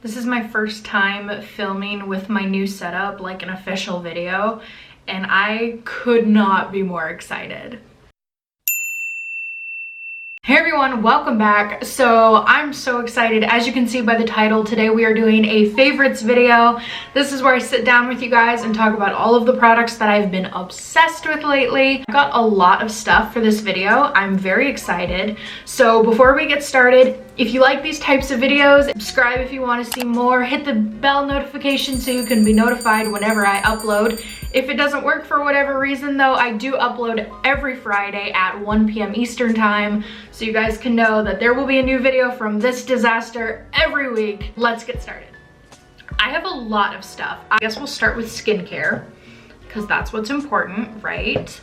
This is my first time filming with my new setup, like an official video, and I could not be more excited. Hey everyone, welcome back. So I'm so excited. As you can see by the title, today we are doing a favorites video. This is where I sit down with you guys and talk about all of the products that I've been obsessed with lately. I got a lot of stuff for this video. I'm very excited. So before we get started, if you like these types of videos, subscribe if you want to see more, hit the bell notification so you can be notified whenever I upload. If it doesn't work for whatever reason though, I do upload every Friday at 1 p.m. Eastern time, so you guys can know that there will be a new video from this disaster every week. Let's get started. I have a lot of stuff. I guess we'll start with skincare, because that's what's important, right?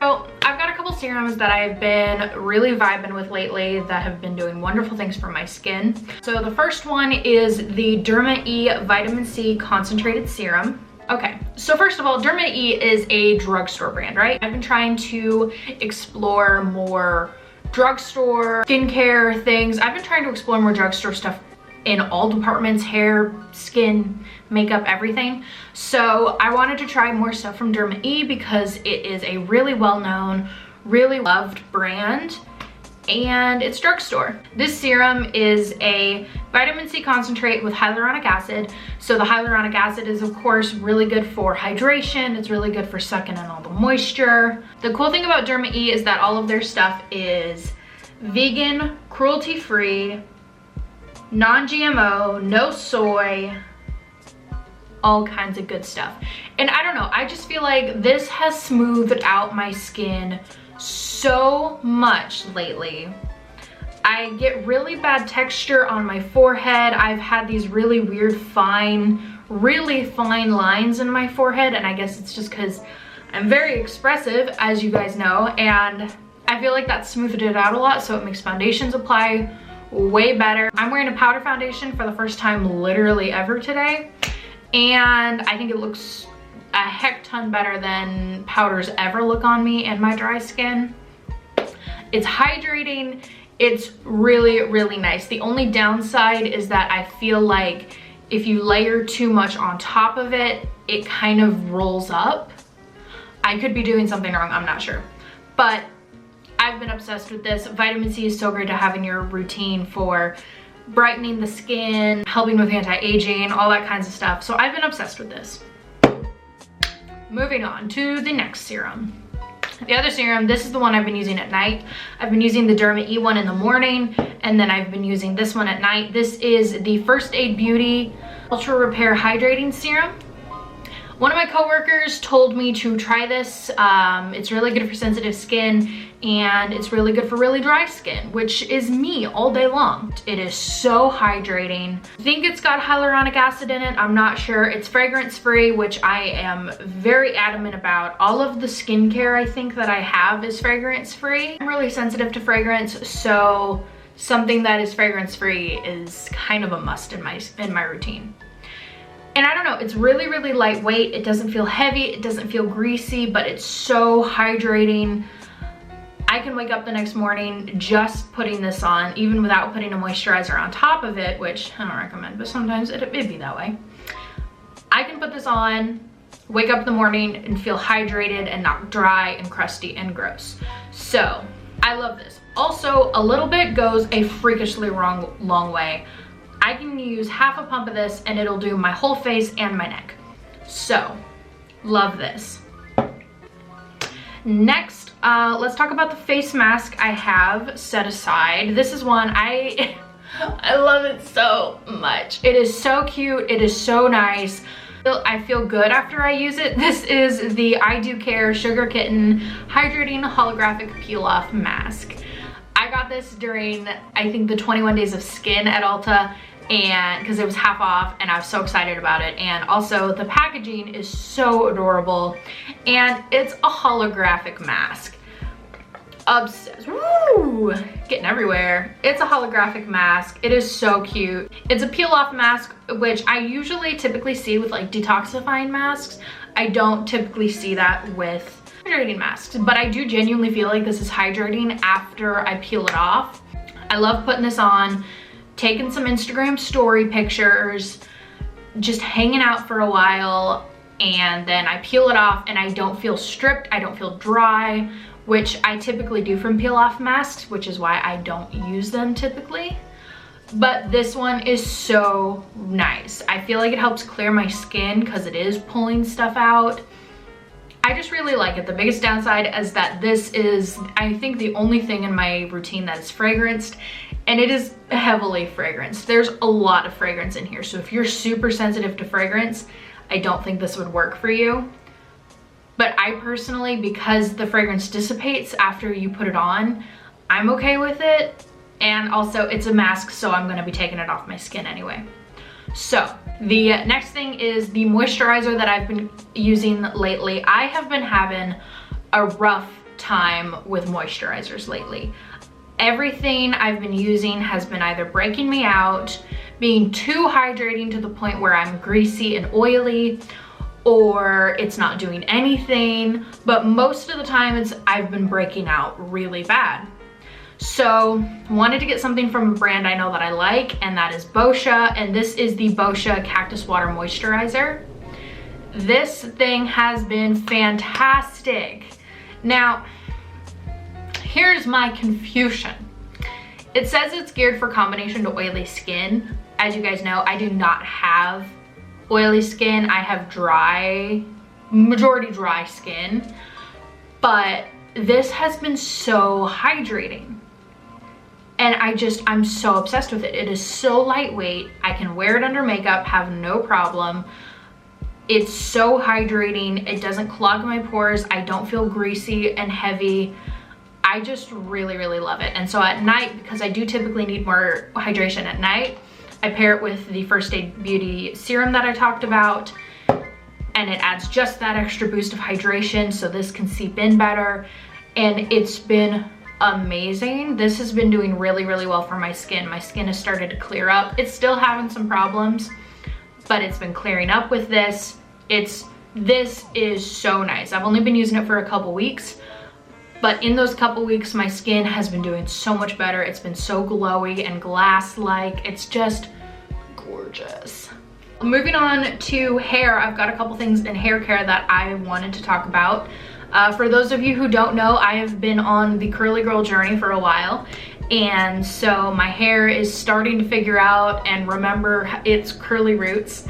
So I've got a couple serums that I've been really vibing with lately that have been doing wonderful things for my skin. So the first one is the Derma E Vitamin C Concentrated Serum. Okay, so first of all, Derma E is a drugstore brand, right? I've been trying to explore more drugstore skincare things. I've been trying to explore more drugstore stuff in all departments: hair, skin, makeup, everything. So I wanted to try more stuff from Derma E because it is a really well-known, really loved brand, and it's drugstore. This serum is a vitamin C concentrate with hyaluronic acid. So the hyaluronic acid is of course really good for hydration. It's really good for sucking in all the moisture. The cool thing about Derma E is that all of their stuff is vegan, cruelty-free, non-GMO, no soy, all kinds of good stuff. And I don't know, I just feel like this has smoothed out my skin so much lately. I get really bad texture on my forehead. I've had these really weird really fine lines in my forehead, and I guess it's just because I'm very expressive, as you guys know, and I feel like that smoothed it out a lot, so it makes foundations apply way better. I'm wearing a powder foundation for the first time literally ever today, and I think it looks a heck ton better than powders ever look on me and my dry skin. It's hydrating. It's really, really nice. The only downside is that I feel like if you layer too much on top of it, it kind of rolls up. I could be doing something wrong, I'm not sure. But I've been obsessed with this. Vitamin C is so great to have in your routine for brightening the skin, helping with anti-aging, all that kinds of stuff. So I've been obsessed with this. Moving on to the next serum. The other serum, this is the one I've been using at night. I've been using the Derma E one in the morning, and then I've been using this one at night. This is the First Aid Beauty Ultra Repair Hydrating Serum. One of my coworkers told me to try this. It's really good for sensitive skin, and it's really good for really dry skin, which is me all day long. It is so hydrating. I think it's got hyaluronic acid in it, I'm not sure. It's fragrance free, which I am very adamant about. All of the skincare I think that I have is fragrance free. I'm really sensitive to fragrance, so something that is fragrance free is kind of a must in my routine. And I don't know, it's really, really lightweight. It doesn't feel heavy, it doesn't feel greasy, but it's so hydrating. I can wake up the next morning just putting this on, even without putting a moisturizer on top of it, which I don't recommend, but sometimes it'd be that way. I can put this on, wake up in the morning and feel hydrated and not dry and crusty and gross. So I love this. Also, a little bit goes a freakishly long way. I can use half a pump of this and it'll do my whole face and my neck. So, love this. Next, let's talk about the face mask I have set aside. This is one I love it so much. It is so cute. It is so nice. I feel good after I use it. This is the I Do Care Sugar Kitten Hydrating Holographic Peel Off Mask. I got this during, I think, the 21 Days of Skin at Ulta, and because it was half off, and I was so excited about it. And also the packaging is so adorable, and it's a holographic mask. Obsessed. Woo! Getting everywhere. It's a holographic mask. It is so cute. It's a peel off mask, which I typically see with like detoxifying masks. I don't typically see that with hydrating masks, but I do genuinely feel like this is hydrating after I peel it off. I love putting this on taken some Instagram story pictures, just hanging out for a while, and then I peel it off and I don't feel stripped, I don't feel dry, which I typically do from peel off masks, which is why I don't use them typically. But this one is so nice. I feel like it helps clear my skin because it is pulling stuff out. I just really like it. The biggest downside is that this is, I think, the only thing in my routine that is fragranced, and it is heavily fragranced. There's a lot of fragrance in here, so if you're super sensitive to fragrance, I don't think this would work for you. But I personally, because the fragrance dissipates after you put it on, I'm okay with it. And also it's a mask, so I'm gonna be taking it off my skin anyway. So the next thing is the moisturizer that I've been using lately. I have been having a rough time with moisturizers lately. Everything I've been using has been either breaking me out, being too hydrating to the point where I'm greasy and oily, or it's not doing anything. But most of the time I've been breaking out really bad. So wanted to get something from a brand I know that I like, and that is Boscia, and this is the Boscia Cactus Water Moisturizer. This thing has been fantastic. Now, here's my confusion. It says it's geared for combination to oily skin. As you guys know, I do not have oily skin. I have majority dry skin, but this has been so hydrating. And I'm so obsessed with it. It is so lightweight. I can wear it under makeup, have no problem. It's so hydrating. It doesn't clog my pores. I don't feel greasy and heavy. I just really, really love it. And so at night, because I do typically need more hydration at night, I pair it with the First Aid Beauty serum that I talked about, and it adds just that extra boost of hydration so this can seep in better. And it's been amazing. This has been doing really, really well for my skin. My skin has started to clear up. It's still having some problems, but it's been clearing up with this. This is so nice. I've only been using it for a couple weeks, but in those couple weeks, my skin has been doing so much better. It's been so glowy and glass-like. It's just gorgeous. Moving on to hair, I've got a couple things in hair care that I wanted to talk about. For those of you who don't know, I have been on the curly girl journey for a while, and so my hair is starting to figure out and remember its curly roots,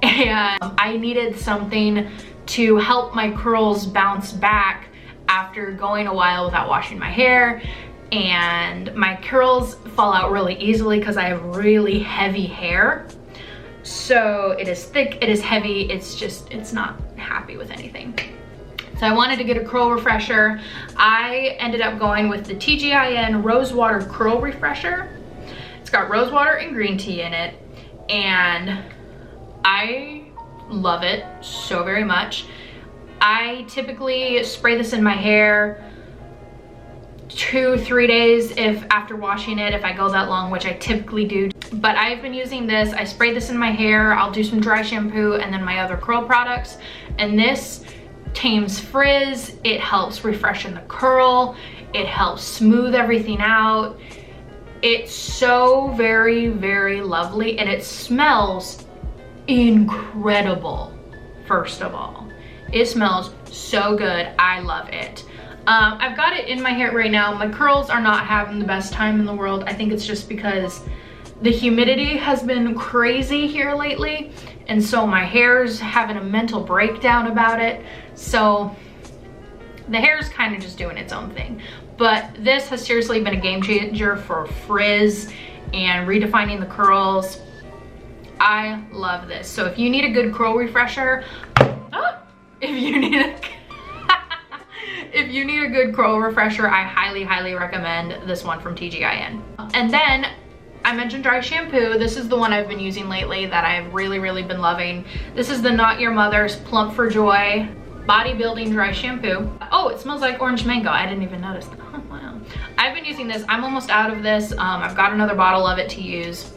and I needed something to help my curls bounce back after going a while without washing my hair. And my curls fall out really easily because I have really heavy hair. So it is thick, it is heavy, it's not happy with anything. So I wanted to get a curl refresher. I ended up going with the TGIN Rosewater Curl Refresher. It's got rosewater and green tea in it, and I love it so very much. I typically spray this in my hair 2-3 days after washing it, if I go that long, which I typically do. But I've been using this. I spray this in my hair. I'll do some dry shampoo and then my other curl products, and this tames frizz. It helps refreshen the curl. It helps smooth everything out. It's so very, very lovely, and it smells incredible. First of all, it smells so good. I love it. I've got it in my hair right now. My curls are not having the best time in the world. I think it's just because the humidity has been crazy here lately, and so my hair's having a mental breakdown about it. So the hair's kind of just doing its own thing. But this has seriously been a game changer for frizz and redefining the curls. I love this. So if you need a good curl refresher, if you need a good curl refresher, I highly, highly recommend this one from TGIN. And then I mentioned dry shampoo. This is the one I've been using lately that I've really, really been loving. This is the Not Your Mother's Plump for Joy Bodybuilding Dry Shampoo. Oh, it smells like orange mango. I didn't even notice. Oh, wow. I've been using this. I'm almost out of this. I've got another bottle of it to use.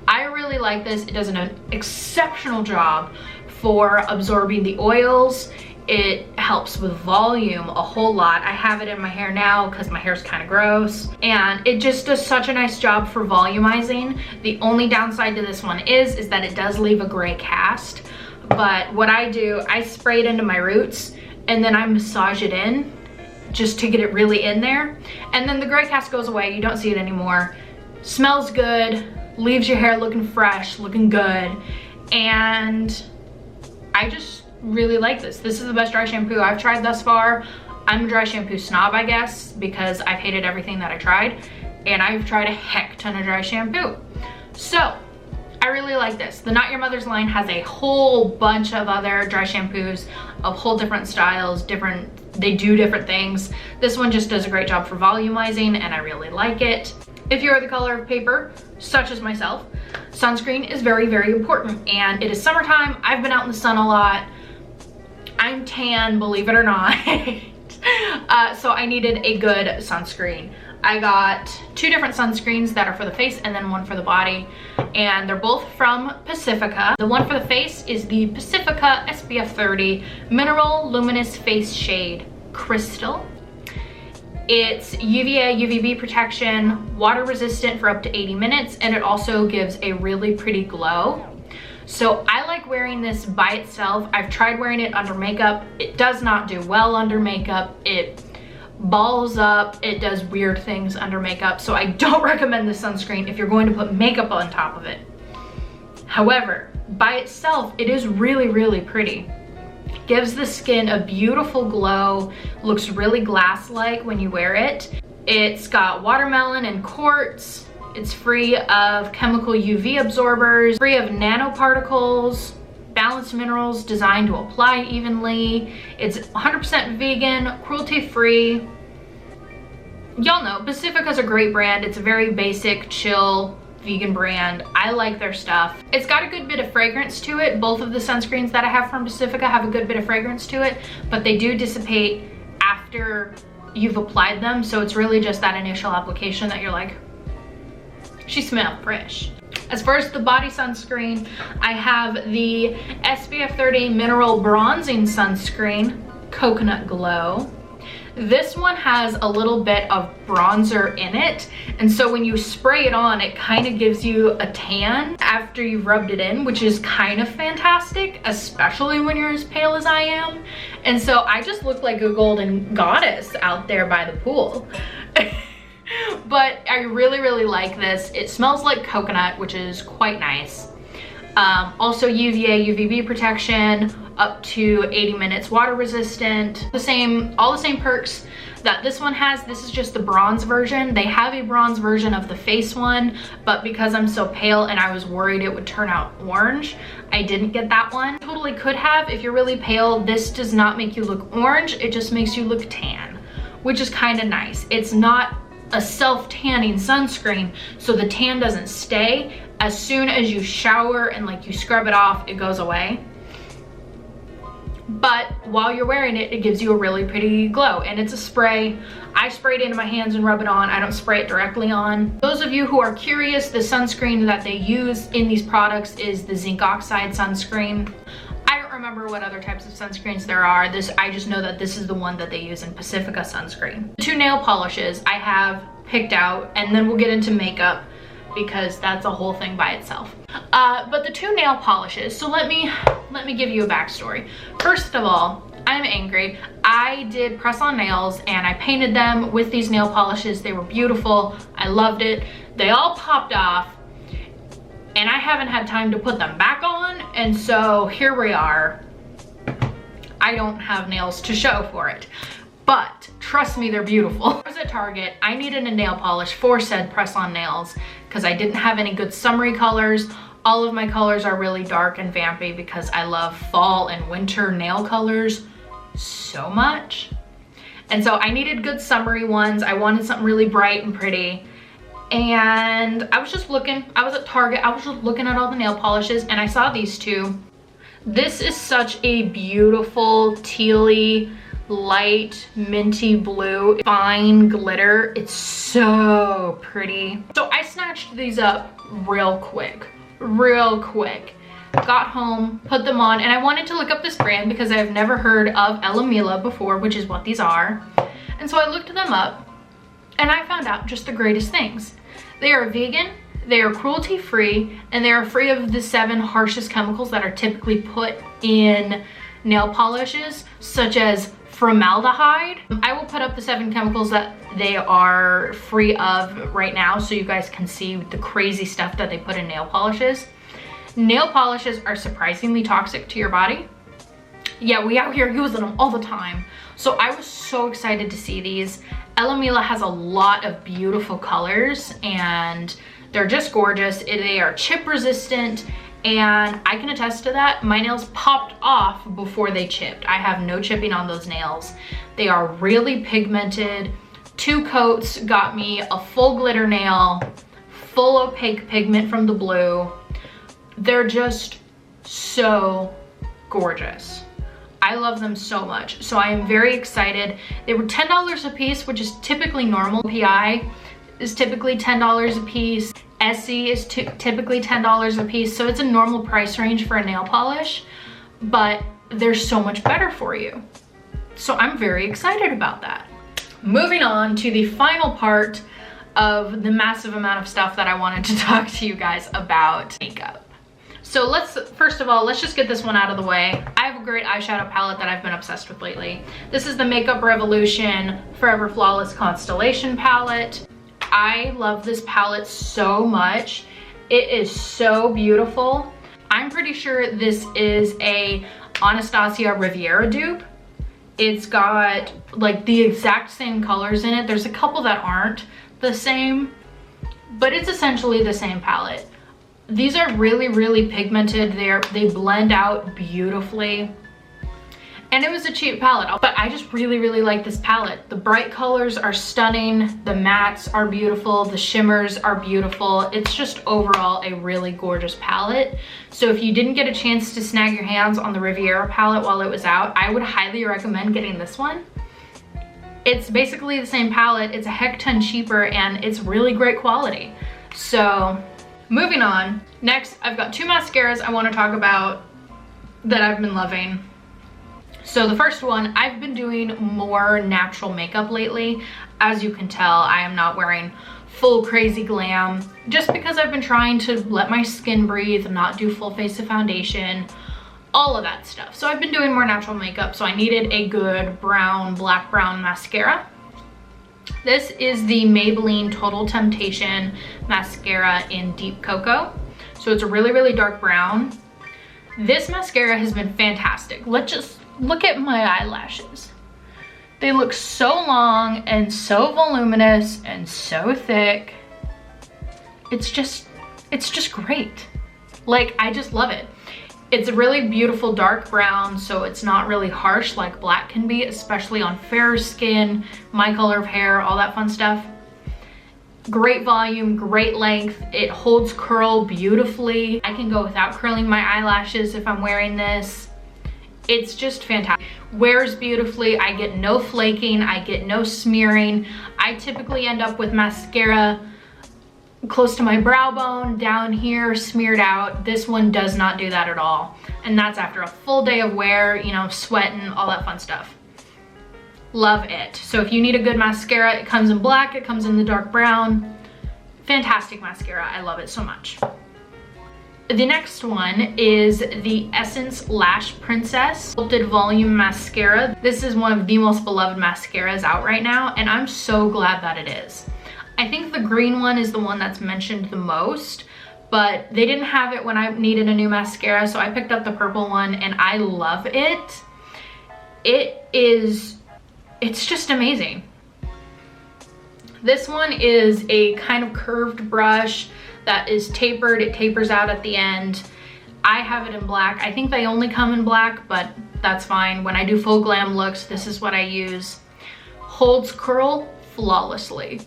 I really like this. It does an exceptional job for absorbing the oils It helps with volume a whole lot. I have it in my hair now because my hair's kind of gross, and it just does such a nice job for volumizing. The only downside to this one is that it does leave a gray cast, but what I do, I spray it into my roots and then I massage it in just to get it really in there, and then the gray cast goes away. You don't see it anymore. Smells good, leaves your hair looking fresh, looking good, and I just really like this. This is the best dry shampoo I've tried thus far. I'm a dry shampoo snob, I guess, because I've hated everything that I tried, and I've tried a heck ton of dry shampoo. So I really like this. The Not Your Mother's line has a whole bunch of other dry shampoos of whole different styles, they do different things. This one just does a great job for volumizing, and I really like it. If you're the color of paper, such as myself, sunscreen is very, very important, and it is summertime. I've been out in the sun a lot. I'm tan, believe it or not. So I needed a good sunscreen. I got 2 different sunscreens that are for the face and then one for the body, and they're both from Pacifica. The one for the face is the Pacifica SPF 30 Mineral Luminous Face Shade Crystal. It's UVA, UVB protection, water resistant for up to 80 minutes, and it also gives a really pretty glow. So I like wearing this by itself. I've tried wearing it under makeup. It does not do well under makeup. It balls up. It does weird things under makeup. So I don't recommend this sunscreen if you're going to put makeup on top of it. However, by itself, it is really, really pretty. Gives the skin a beautiful glow, looks really glass-like when you wear it. It's got watermelon and quartz. It's free of chemical UV absorbers, free of nanoparticles, balanced minerals designed to apply evenly. It's 100% vegan, cruelty-free. Y'all know, Pacifica's a great brand. It's a very basic, chill, vegan brand. I like their stuff. It's got a good bit of fragrance to it. Both of the sunscreens that I have from Pacifica have a good bit of fragrance to it, but they do dissipate after you've applied them. So it's really just that initial application that you're like, she smells fresh. As far as the body sunscreen, I have the SPF 30 Mineral Bronzing Sunscreen Coconut Glow. This one has a little bit of bronzer in it, and so when you spray it on, it kind of gives you a tan after you've rubbed it in, which is kind of fantastic, especially when you're as pale as I am. And so I just look like a golden goddess out there by the pool. But I really, really like this. It smells like coconut, which is quite nice. Also UVA, UVB protection, up to 80 minutes, water resistant. All the same perks that this one has. This is just the bronze version. They have a bronze version of the face one, but because I'm so pale and I was worried it would turn out orange, I didn't get that one. Totally could have. If you're really pale, this does not make you look orange. It just makes you look tan, which is kind of nice. It's not a self-tanning sunscreen, so the tan doesn't stay. As soon as you shower and like you scrub it off, it goes away. But while you're wearing it, it gives you a really pretty glow, and it's a spray. I spray it into my hands and rub it on. I don't spray it directly on. Those of you who are curious, the sunscreen that they use in these products is the zinc oxide sunscreen. I don't remember what other types of sunscreens there are. I just know that this is the one that they use in Pacifica sunscreen. 2 nail polishes I have picked out, and then we'll get into makeup because that's a whole thing by itself. But the 2 nail polishes, so let me give you a backstory. First of all, I'm angry. I did press on nails and I painted them with these nail polishes. They were beautiful. I loved it. They all popped off, and I haven't had time to put them back on, and so here we are. I don't have nails to show for it, but trust me, they're beautiful. I was at Target. I needed a nail polish for said press-on nails because I didn't have any good summery colors. All of my colors are really dark and vampy because I love fall and winter nail colors so much. And so I needed good summery ones. I wanted something really bright and pretty. And I was just looking. I was at Target. I was just looking at all the nail polishes, and I saw these 2. This is such a beautiful tealy, light minty blue, fine glitter. It's so pretty. So I snatched these up real quick. got home, put them on, and I wanted to look up this brand because I've never heard of Ella Mila before, which is what these are. And so I looked them up and I found out just the greatest things. They are vegan, they are cruelty free, and they are free of the 7 harshest chemicals that are typically put in nail polishes, such as formaldehyde. I will put up the 7 chemicals that they are free of right now so you guys can see the crazy stuff that they put in nail polishes. Nail polishes are surprisingly toxic to your body. Yeah, we out here using them all the time. So I was so excited to see these. Ella Mila has a lot of beautiful colors and they're just gorgeous. They are chip resistant, and I can attest to that. My nails popped off before they chipped. I have no chipping on those nails. They are really pigmented. 2 coats got me a full glitter nail, full opaque pigment from the blue. They're just so gorgeous. I love them so much. So I am very excited. They were $10 a piece, which is typically normal. PI is typically $10 a piece. Essie is typically $10 a piece. So it's a normal price range for a nail polish, but they're so much better for you. So I'm very excited about that. Moving on to the final part of the massive amount of stuff that I wanted to talk to you guys about makeup. So first of all, let's just get this one out of the way. I have a great eyeshadow palette that I've been obsessed with lately. This is the Makeup Revolution Forever Flawless Constellation palette. I love this palette so much. It is so beautiful. I'm pretty sure this is a Anastasia Riviera dupe. It's got like the exact same colors in it. There's a couple that aren't the same, but it's essentially the same palette. These are really, really pigmented. They blend out beautifully. And it was a cheap palette, but I just really, really like this palette. The bright colors are stunning. The mattes are beautiful. The shimmers are beautiful. It's just overall a really gorgeous palette. So if you didn't get a chance to snag your hands on the Riviera palette while it was out, I would highly recommend getting this one. It's basically the same palette. It's a heck ton cheaper and it's really great quality. So moving on. Next, I've got 2 mascaras I want to talk about that I've been loving. So the first one, I've been doing more natural makeup lately. As you can tell, I am not wearing full crazy glam just because I've been trying to let my skin breathe and not do full face of foundation, all of that stuff. So I've been doing more natural makeup, so I needed a good brown, black brown mascara. This is the Maybelline Total Temptation mascara in Deep Cocoa. So it's a really, really dark brown. This mascara has been fantastic. Let's just look at my eyelashes. They look so long and so voluminous and so thick. It's just great. Like, I just love it. It's a really beautiful dark brown, so it's not really harsh like black can be, especially on fairer skin, my color of hair, all that fun stuff. Great volume, great length. It holds curl beautifully. I can go without curling my eyelashes if I'm wearing this. It's just fantastic. Wears beautifully. I get no flaking. I get no smearing. I typically end up with mascara close to my brow bone, down here, smeared out. This one does not do that at all. And that's after a full day of wear, you know, sweating, all that fun stuff. Love it. So if you need a good mascara, it comes in black, it comes in the dark brown. Fantastic mascara. I love it so much. The next one is the Essence Lash Princess Sculpted Volume Mascara. This is one of the most beloved mascaras out right now, and I'm so glad that it is. I think the green one is the one that's mentioned the most, but they didn't have it when I needed a new mascara, so I picked up the purple one and I love it. It's just amazing. This one is a kind of curved brush that is tapered. It tapers out at the end. I have it in black. I think they only come in black, but that's fine. When I do full glam looks, this is what I use. Holds curl flawlessly.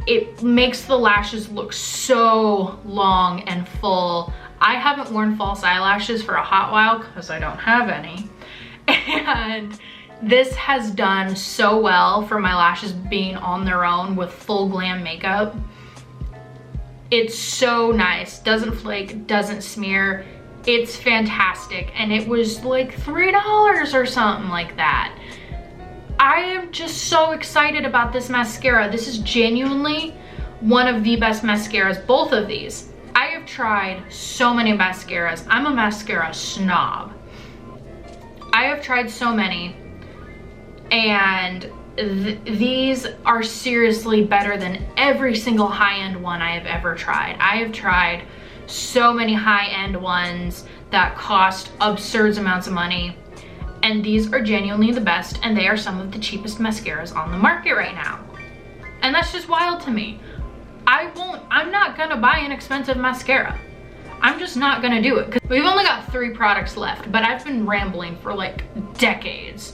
It makes the lashes look so long and full. I haven't worn false eyelashes for a hot while because I don't have any. And this has done so well for my lashes being on their own with full glam makeup. It's so nice, doesn't flake, doesn't smear. It's fantastic, and it was like $3 or something like that. I am just so excited about this mascara. This is genuinely one of the best mascaras, both of these. I have tried so many mascaras. I'm a mascara snob. I have tried so many, and these are seriously better than every single high-end one I have ever tried. I have tried so many high-end ones that cost absurd amounts of money, and these are genuinely the best, and they are some of the cheapest mascaras on the market right now. And that's just wild to me. I'm not gonna buy an expensive mascara. I'm just not gonna do it, because we've only got 3 products left, but I've been rambling for like decades.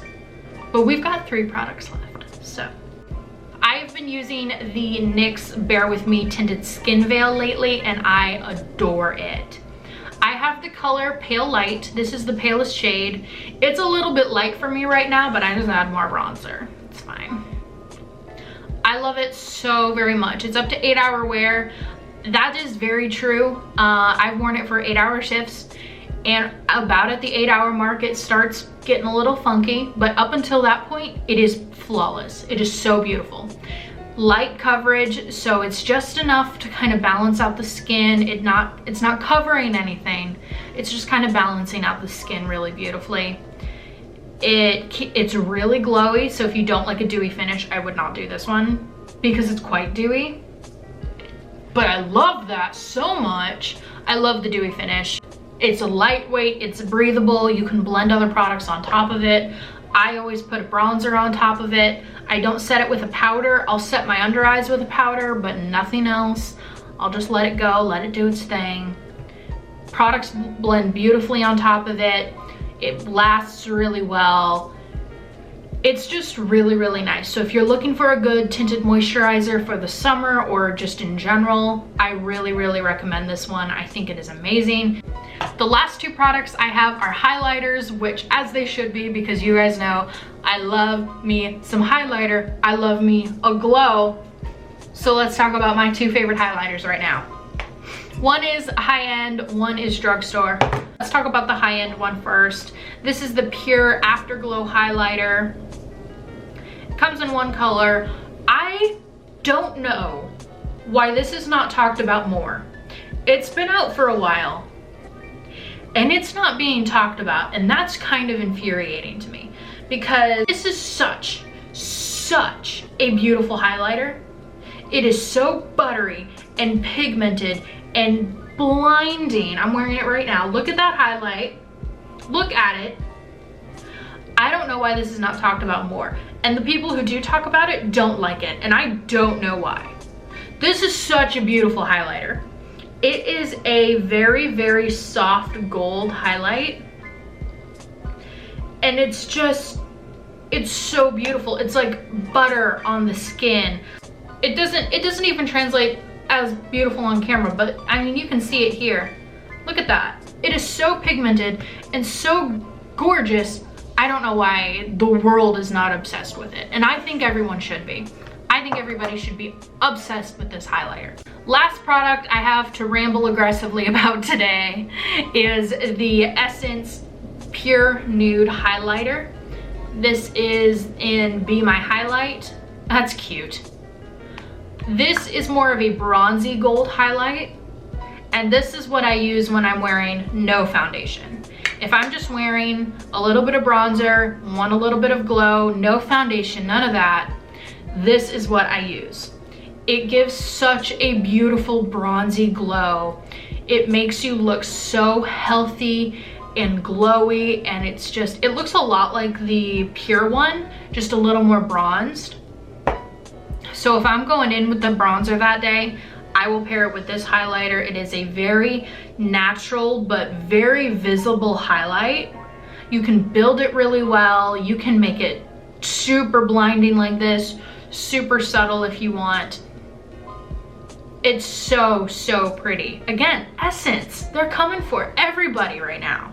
But we've got 3 products left, so. I've been using the NYX Bare With Me Tinted Skin Veil lately, and I adore it. I have the color Pale Light. This is the palest shade. It's a little bit light for me right now, but I just add more bronzer. It's fine. I love it so very much. It's up to 8-hour wear. That is very true. I've worn it for 8-hour shifts, and about at the 8-hour mark, it starts getting a little funky, but up until that point, it is flawless. It is so beautiful. Light coverage, so it's just enough to kind of balance out the skin. It's not covering anything. It's just kind of balancing out the skin really beautifully. It's really glowy, so if you don't like a dewy finish, I would not do this one because it's quite dewy. But I love that so much. I love the dewy finish. It's a lightweight, it's breathable, you can blend other products on top of it. I always put a bronzer on top of it. I don't set it with a powder. I'll set my under eyes with a powder, but nothing else. I'll just let it go, let it do its thing. Products blend beautifully on top of it. It lasts really well. It's just really, really nice. So if you're looking for a good tinted moisturizer for the summer or just in general, I really, really recommend this one. I think it is amazing. The last 2 products I have are highlighters, which as they should be, because you guys know I love me some highlighter. I love me a glow. So let's talk about my 2 favorite highlighters right now. One is high-end, one is drugstore. Let's talk about the high-end one first. This is the Pure Afterglow highlighter. It comes in one color. I don't know why this is not talked about more. It's been out for a while, and it's not being talked about, and that's kind of infuriating to me, because this is such a beautiful highlighter. It is so buttery and pigmented and blinding. I'm wearing it right now. Look at that highlight. Look at it. I don't know why this is not talked about more. And the people who do talk about it don't like it, and I don't know why. This is such a beautiful highlighter. It is a very, very soft gold highlight. And it's so beautiful. It's like butter on the skin. It doesn't even translate as beautiful on camera, but I mean, you can see it here. Look at that. It is so pigmented and so gorgeous. I don't know why the world is not obsessed with it. And I think everyone should be. I think everybody should be obsessed with this highlighter. Last product I have to ramble aggressively about today is the Essence Pure Nude Highlighter. This is in Be My Highlight. That's cute. This is more of a bronzy gold highlight, and this is what I use when I'm wearing no foundation. If I'm just wearing a little bit of bronzer, want a little bit of glow, no foundation, none of that, this is what I use. It gives such a beautiful bronzy glow. It makes you look so healthy and glowy, and it looks a lot like the Pure one, just a little more bronzed. So if I'm going in with the bronzer that day, I will pair it with this highlighter. It is a very natural but very visible highlight. You can build it really well. You can make it super blinding like this, super subtle if you want. It's so, so pretty. Again, Essence, they're coming for everybody right now.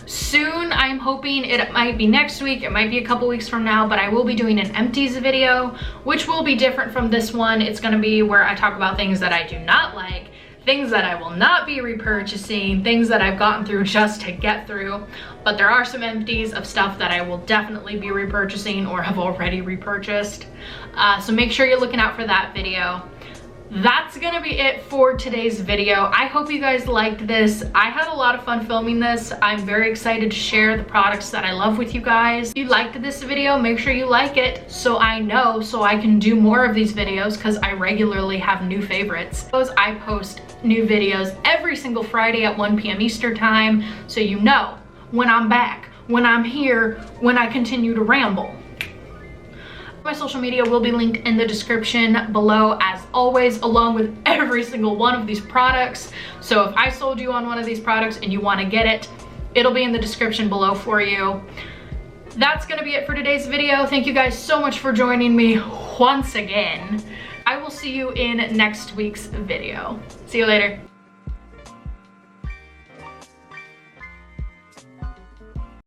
Soon, I'm hoping it might be next week, it might be a couple weeks from now, but I will be doing an empties video, which will be different from this one. It's gonna be where I talk about things that I do not like, things that I will not be repurchasing, things that I've gotten through just to get through. But there are some empties of stuff that I will definitely be repurchasing or have already repurchased. So make sure you're looking out for that video. That's gonna be it for today's video. I hope you guys liked this. I had a lot of fun filming this. I'm very excited to share the products that I love with you guys. If you liked this video, make sure you like it so I know, so I can do more of these videos, because I regularly have new favorites. I post new videos every single Friday at 1 p.m. Eastern time, so you know when I'm back, when I'm here, when I continue to ramble. My social media will be linked in the description below as always, along with every single one of these products. So if I sold you on one of these products and you want to get it, it'll be in the description below for you. That's gonna be it for today's video. Thank you guys so much for joining me once again. I will see you in next week's video. See you later.